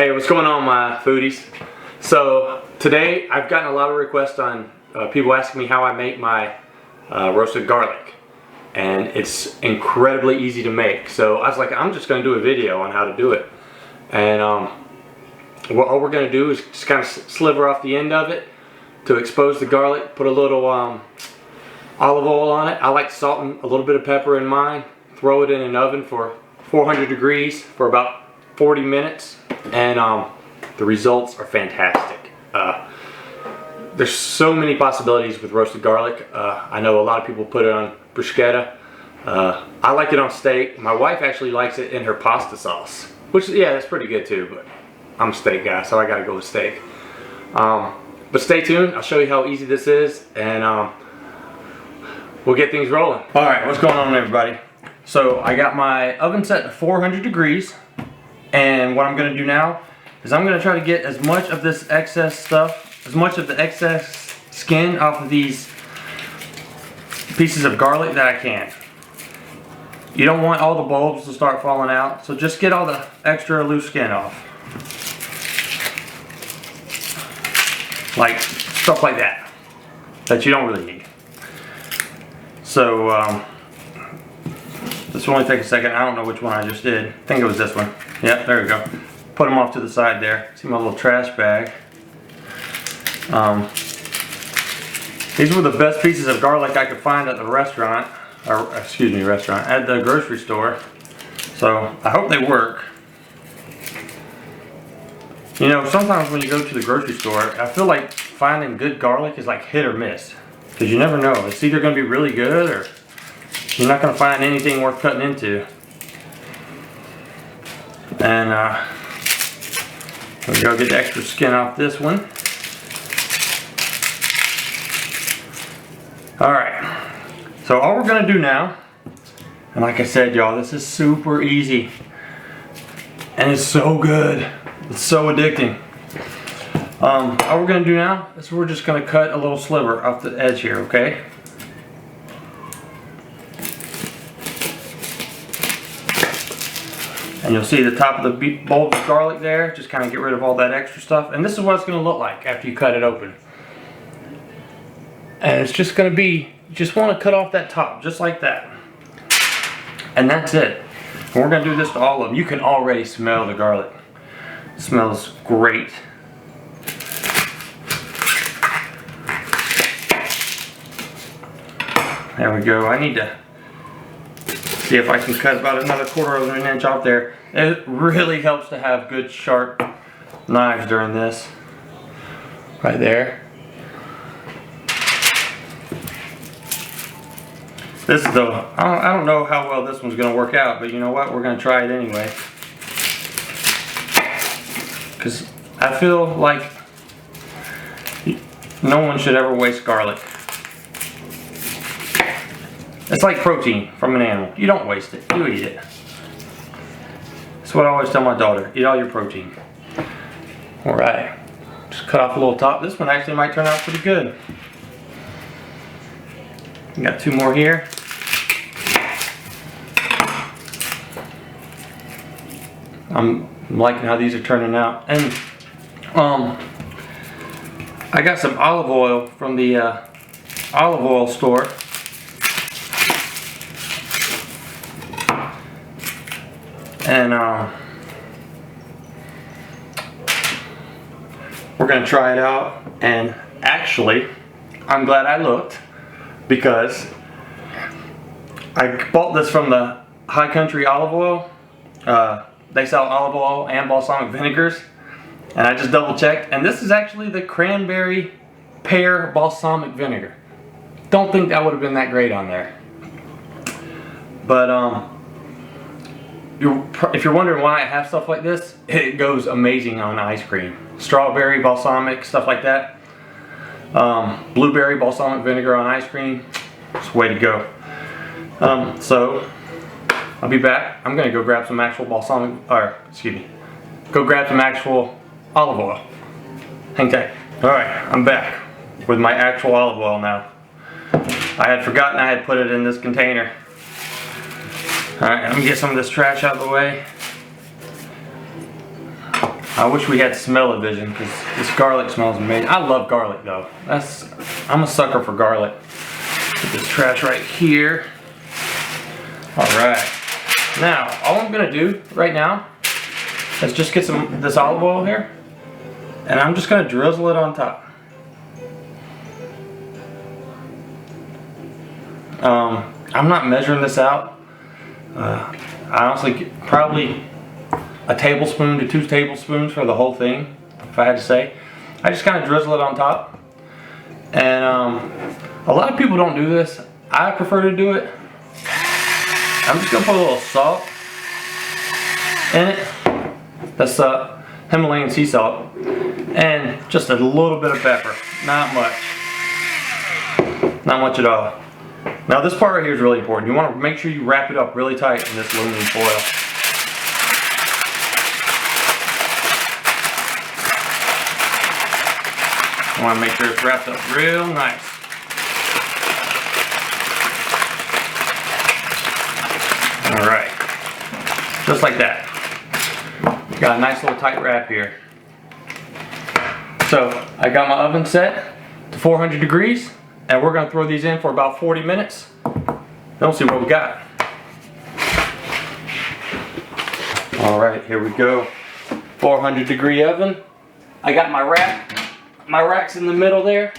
Hey, what's going on, my foodies? So today I've gotten a lot of requests on people asking me how I make my roasted garlic, and it's incredibly easy to make. So I was like, I'm just going to do a video on how to do it. And all we're going to do is just kind of sliver off the end of it to expose the garlic. Put a little olive oil on it. I like salt and a little bit of pepper in mine. Throw it in an oven for 400 degrees for about 40 minutes. And the results are fantastic. There's so many possibilities with roasted garlic. I know a lot of people put it on bruschetta. I like it on steak. My wife actually likes it in her pasta sauce, which, yeah, that's pretty good too, but I'm a steak guy, so I gotta go with steak. But stay tuned. I'll show you how easy this is, and we'll get things rolling. All right, what's going on, everybody? So I got my oven set to 400 degrees. And what I'm going to do now is I'm going to try to get as much of this excess stuff, as much of the excess skin off of these pieces of garlic that I can. You don't want all the bulbs to start falling out, so just get all the extra loose skin off. Like stuff like that you don't really need. So this will only take a second. I don't know which one I just did. I think it was this one. Yep, there we go. Put them off to the side there. See my little trash bag. These were the best pieces of garlic I could find at the restaurant, or excuse me, at the grocery store. So I hope they work. You know, sometimes when you go to the grocery store, I feel like finding good garlic is like hit or miss, because you never know. It's either going to be really good or you're not going to find anything worth cutting into. And we'll go get the extra skin off this one. Alright, so all we're going to do now, and like I said, y'all, this is super easy. And it's so good. It's so addicting. All we're going to do now is we're just going to cut a little sliver off the edge here, okay? And you'll see the top of the bulb of garlic there. Just kind of get rid of all that extra stuff. And this is what it's going to look like after you cut it open. And it's just going to be, you just want to cut off that top, just like that. And that's it. And we're going to do this to all of them. You can already smell the garlic. It smells great. There we go. I need to see if I can cut about another 1/4 of an inch off there. It really helps to have good sharp knives during this. Right there. This is the, I don't know how well this one's going to work out, but you know what? We're going to try it anyway. Because I feel like no one should ever waste garlic. It's like protein from an animal. You don't waste it, you eat it. That's what I always tell my daughter, eat all your protein. Alright, just cut off a little top. This one actually might turn out pretty good. We got 2 more here. I'm liking how these are turning out. And I got some olive oil from the olive oil store. And we're going to try it out. And actually, I'm glad I looked, because I bought this from the High Country olive oil. They sell olive oil and balsamic vinegars. And I just double checked. And this is actually the cranberry pear balsamic vinegar. Don't think that would have been that great on there. But if you're wondering why I have stuff like this, it goes amazing on ice cream. Strawberry balsamic, stuff like that. Blueberry balsamic vinegar on ice cream. It's the way to go. So I'll be back. I'm gonna go grab some actual balsamic, or excuse me, go grab some actual olive oil. Hang tight. All right, I'm back with my actual olive oil now. I had forgotten I had put it in this container. Alright, let me get some of this trash out of the way. I wish we had smell-o-vision because this garlic smells amazing. I love garlic though. I'm a sucker for garlic. Put this trash right here. Alright. Now, all I'm gonna do right now is just get this olive oil here, and I'm just gonna drizzle it on top. I'm not measuring this out. I honestly probably a tablespoon to 2 tablespoons for the whole thing, if I had to say. I just kind of drizzle it on top, and a lot of people don't do this. I prefer to do it. I'm just gonna put a little salt in it. That's Himalayan sea salt, and just a little bit of pepper. Not much. Not much at all. Now this part right here is really important. You want to make sure you wrap it up really tight in this aluminum foil. You want to make sure it's wrapped up real nice. Alright. Just like that. Got a nice little tight wrap here. So I got my oven set to 400 degrees, and we're going to throw these in for about 40 minutes. Then we'll see what we got. Alright, here we go. 400 degree oven. I got my rack. My rack's in the middle there.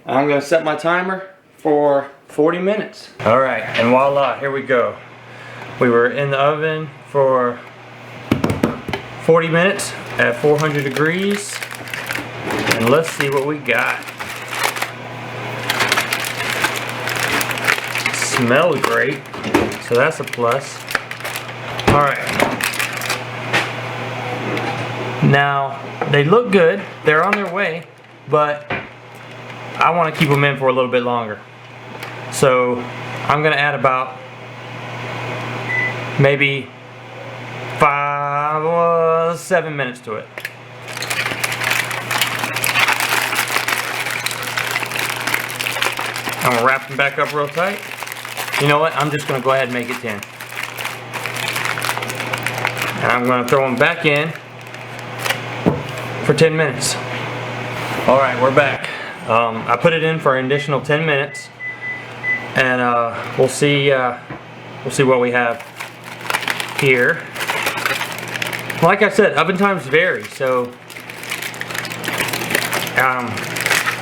I'm going to set my timer for 40 minutes. Alright, and voila, here we go. We were in the oven for 40 minutes at 400 degrees. And let's see what we got. Smells great, so that's a plus. Alright. Now, they look good. They're on their way, but I want to keep them in for a little bit longer. So, I'm going to add about maybe 7 minutes to it. I'm going to wrap them back up real tight. You know what? I'm just going to go ahead and make it 10. And I'm going to throw them back in for 10 minutes. Alright, we're back. I put it in for an additional 10 minutes. And we'll see what we have here. Like I said, oven times vary, so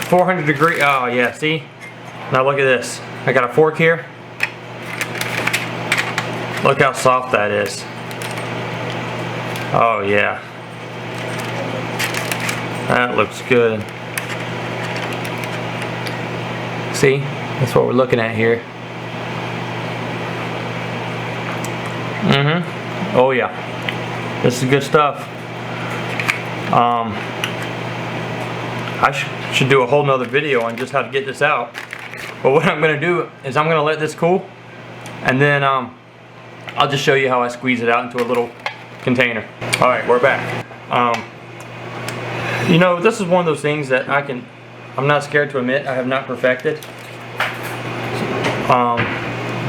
400 degree. Oh yeah, see? Now look at this. I got a fork here. Look how soft that is. Oh yeah. That looks good. See? That's what we're looking at here. Oh yeah. This is good stuff. I should do a whole nother video on just how to get this out. But what I'm going to do is I'm going to let this cool, and then I'll just show you how I squeeze it out into a little container. Alright, we're back. You know, this is one of those things that I'm not scared to admit I have not perfected.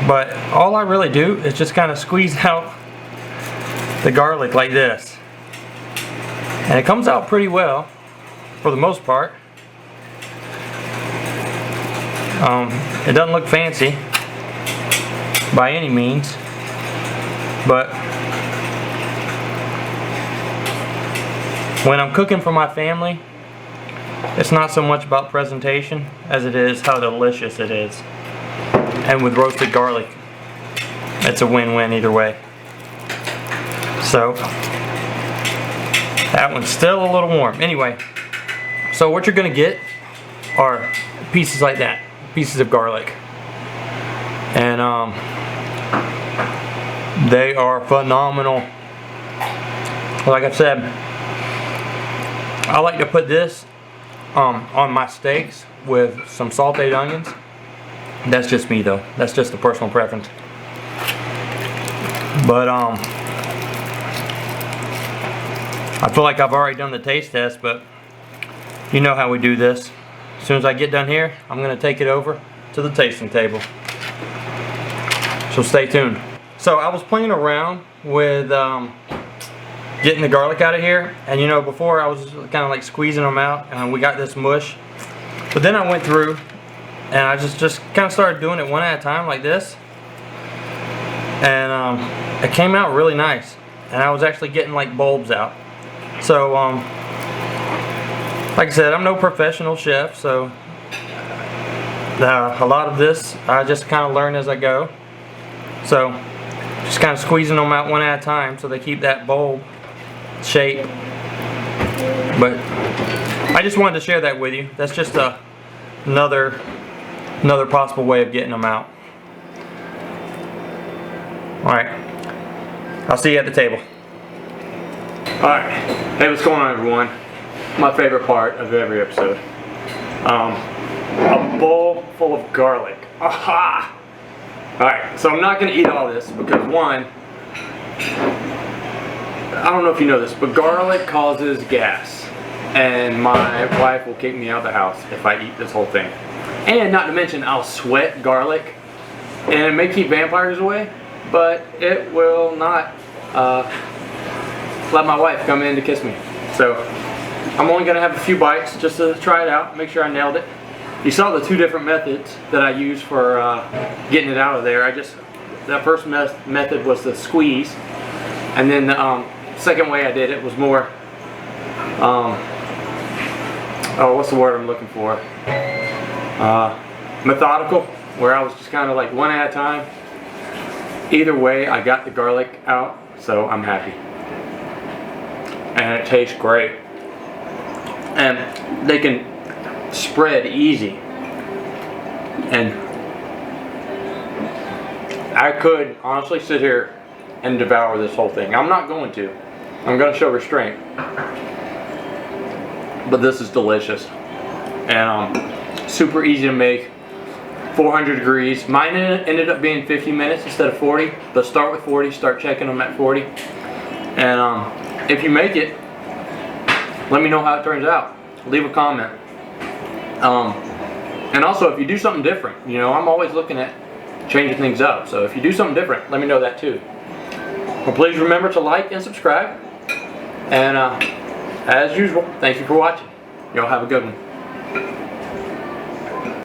But all I really do is just kind of squeeze out the garlic like this. And it comes out pretty well for the most part. It doesn't look fancy by any means, but when I'm cooking for my family, it's not so much about presentation as it is how delicious it is. And with roasted garlic, it's a win-win either way. So that one's still a little warm. Anyway, so what you're gonna get are pieces like that, pieces of garlic, and they are phenomenal. Like I said, I like to put this on my steaks with some sauteed onions. That's just me though. That's just a personal preference. But I feel like I've already done the taste test, but you know how we do this. As soon as I get done here, I'm going to take it over to the tasting table. So stay tuned. So I was playing around with getting the garlic out of here. And you know, before I was kind of like squeezing them out and we got this mush. But then I went through and I just kind of started doing it one at a time like this. And it came out really nice. And I was actually getting like bulbs out. So like I said, I'm no professional chef, so a lot of this I just kind of learn as I go. So just kind of squeezing them out one at a time so they keep that bulb shape. But I just wanted to share that with you. That's just another possible way of getting them out. Alright, I'll see you at the table. Alright, hey, what's going on, everyone? My favorite part of every episode. A bowl full of garlic. Aha! Alright, so I'm not going to eat all this because, one, I don't know if you know this, but garlic causes gas. And my wife will kick me out of the house if I eat this whole thing. And not to mention, I'll sweat garlic. And it may keep vampires away, but it will not let my wife come in to kiss me. So I'm only going to have a few bites just to try it out, make sure I nailed it. You saw the two different methods that I used for getting it out of there. That first method was the squeeze, and then the second way I did it was more, oh, what's the word I'm looking for? Methodical, where I was just kind of like one at a time. Either way, I got the garlic out, so I'm happy. And it tastes great. And they can spread easy. And I could honestly sit here and devour this whole thing. I'm not going to. I'm going to show restraint. But this is delicious. And super easy to make. 400 degrees. Mine ended up being 50 minutes instead of 40. But start with 40. Start checking them at 40. And if you make it, let me know how it turns out. Leave a comment. And also, if you do something different, you know, I'm always looking at changing things up. So if you do something different, let me know that too. Well, please remember to like and subscribe. And as usual, thank you for watching. Y'all have a good one.